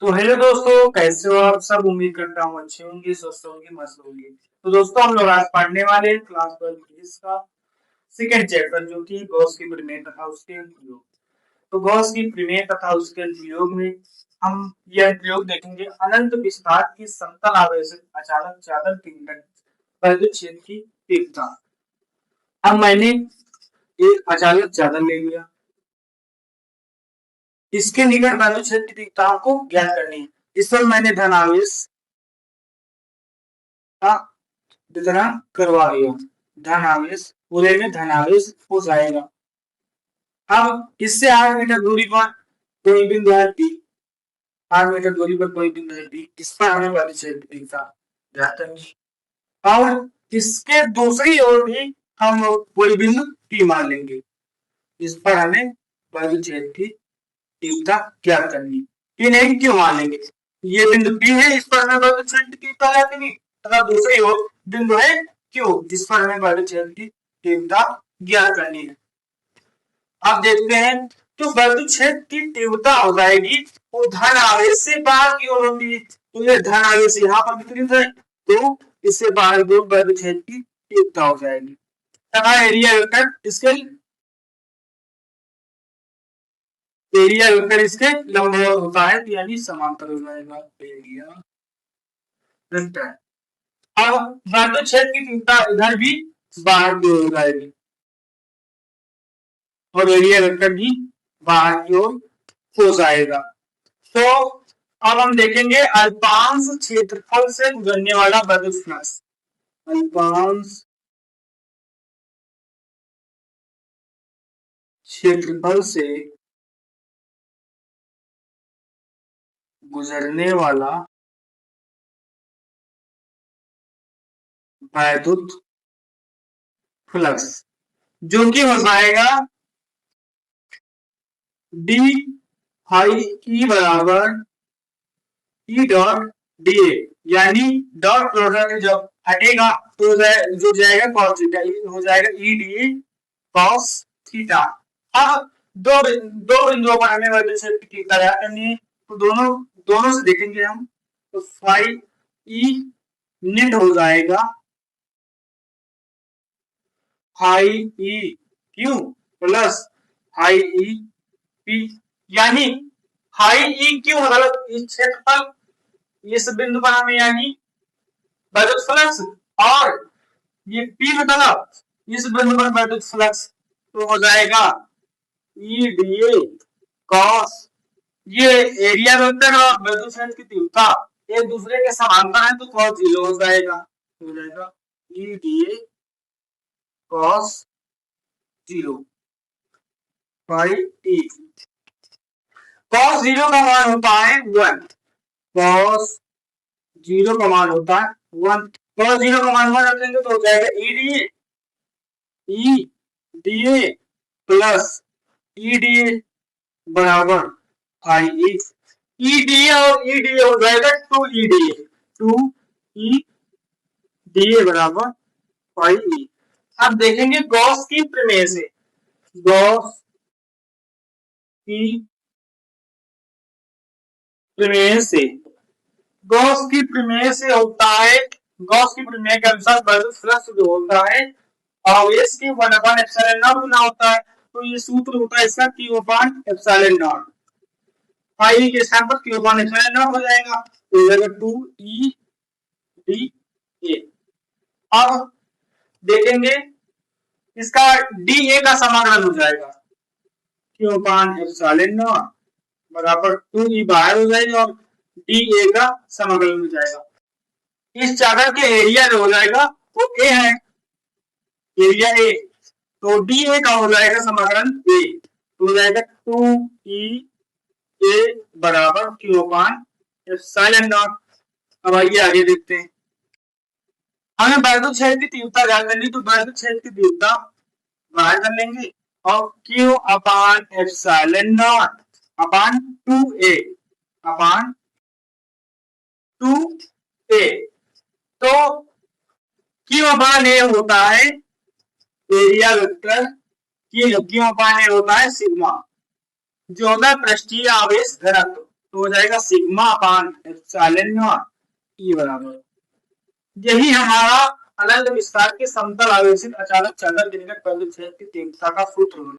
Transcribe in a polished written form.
तो हेलो दोस्तों, कैसे हो आप सब। उम्मीद करता हूँ अच्छे होंगे, स्वस्थ होंगे, मस्त होंगे। तो दोस्तों, हम लोग आज पढ़ने वाले हैं क्लास 12 फिजिक्स का सेकंड चैप्टर, जो कि गॉस की प्रमेय तथा उसके अनुप्रयोग। तो गॉस की प्रमेय तथा उसके अनुप्रयोग में हम यह प्रयोग देखेंगे। अनंत विस्तार की समतल आवेशित अचानक चादर पिंडन विद्युत क्षेत्र की तीव्रता। अब मैंने एक अचानक चादर ले लिया, इसके निकट विद्युत क्षेत्र की तीव्रता को ज्ञात करनी है। इस पर मैंने धनावेश का वितरण करवा दिया। धनावेश पूरे में धनावेश हो जाएगा। अब इससे 8 मीटर दूरी पर कोई बिंदु है P। 8 मीटर दूरी पर कोई बिंदु है P, इस पर हमें विद्युत क्षेत्र की तीव्रता ज्ञात करनी है। और इसके दूसरी ओर भी हम कोई बिंदु P मान लेंगे, इस पर हमें विद्युत क्षेत्र की तीव्रता ज्ञात करनी है। नहीं क्यों मान लेंगे, ये बिंदु P है, इस पर हमें विद्युत क्षेत्र की तीव्रता ज्ञात करनी है। तथा दूसरी ओर बिंदु है Q, जिस पर हमें विद्युत क्षेत्र की तीव्रता ज्ञात करनी है। अब देखते हैं, तो विद्युत क्षेत्र की तीव्रता हो जाएगी वो धन आवेश से बाहर की ओर होगी। तो ये धन आवेश यहाँ पर वितरित है, तो इससे बाहर की ओर विद्युत क्षेत्र की तीव्रता हो जाएगी। तथा एरिया वेक्टर इसके लंबवत होता है, यानी समांतर हो जाएगा एरिया वेक्टर। अब विद्युत क्षेत्र की तीव्रता इधर भी बाहर की ओर हो जाएगी और एरिया वेक्टर भी बाहर की ओर हो जाएगा। तो अब हम देखेंगे अल्पांश क्षेत्रफल से गुजरने वाला विद्युत फ्लक्स। अल्पांश क्षेत्रफल से गुजरने वाला विद्युत फ्लक्स, जो कि हो जाएगा डी आई ई बराबर ई डॉट डी ए, यानी डॉट प्रोडक्ट जब हटेगा तो जो जाएगा कॉस थीटा, हो जाएगा ई डी ए कॉस थीटा। अब दो बिंदुओं पर हमें विद्युत क्षेत्र की तीव्रता ज्ञात करनी है, तो दोनों से देखेंगे हम। तो फाई ई नेट हो जाएगा high E Q plus high E P, यानी हाई ई क्यू मतलब इस क्षेत्रफल, इस बिंदु पर हमें यानी विद्युत फ्लक्स, और ये पी मतलब इस बिंदु पर विद्युत फ्लक्स, तो हो जाएगा ई डी ए कॉस, ये एरिया वेक्टर और विद्युत क्षेत्र की तीव्रता एक दूसरे के समांतर है, तो कॉस 0 हो जाएगा ई डी ए कॉस 0 फाई टी। कॉस 0 का मान होता है 1, कॉस 0 का मान होता है 1, कॉस 0 का मान 1 रखेंगे तो हो जाएगा ई डी ए प्लस ई डी ए बराबर आई ई डी ए और ई डी ए हो जाएगा 2 ई डी ए, 2 ई डी ए बराबर फाई ई। अब देखेंगे गॉस की प्रमेय से, गॉस की प्रमेय से, गॉस की प्रमेय से होता है, गॉस की प्रमेय के अनुसार विद्युत फ्लक्स जो होता है आवेश के 1/ε0 गुना होता है। तो ये सूत्र होता है इसका Q/ε0, फाई के स्थान पर Q/ε0 हो जाएगा, तो ये 2 ई डी ए। अब देखेंगे इसका डी ए का समाकलन हो जाएगा Q/ε0 बराबर 2 ई बाहर हो जाएगा और डी ए का समाकलन हो जाएगा। इस चादर के एरिया जो हो जाएगा वो ए है, एरिया ए, तो डी ए का हो जाएगा समाकलन ए, तो हो जाएगा 2 ई ए बराबर Q/ε0। अब आइए आगे देखते हैं, हमें विद्युत क्षेत्र की तीव्रता ज्ञात करनी, तो विद्युत क्षेत्र की तीव्रता बाहर कर लेंगे और Q/ε0 अपान 2a अपान 2a, तो Q/A होता है एरिया वेक्टर, Q/A होता है सिग्मा, जो होता है पृष्ठीय आवेश घनत्व। तो हो जाएगा सिग्मा अपान एप्सिलॉन नॉट ई बराबर। यही हमारा अनंत विस्तार के समतल आवेशित अचालक चालक के निकट विद्युत क्षेत्र की तीव्रता का सूत्र होगा।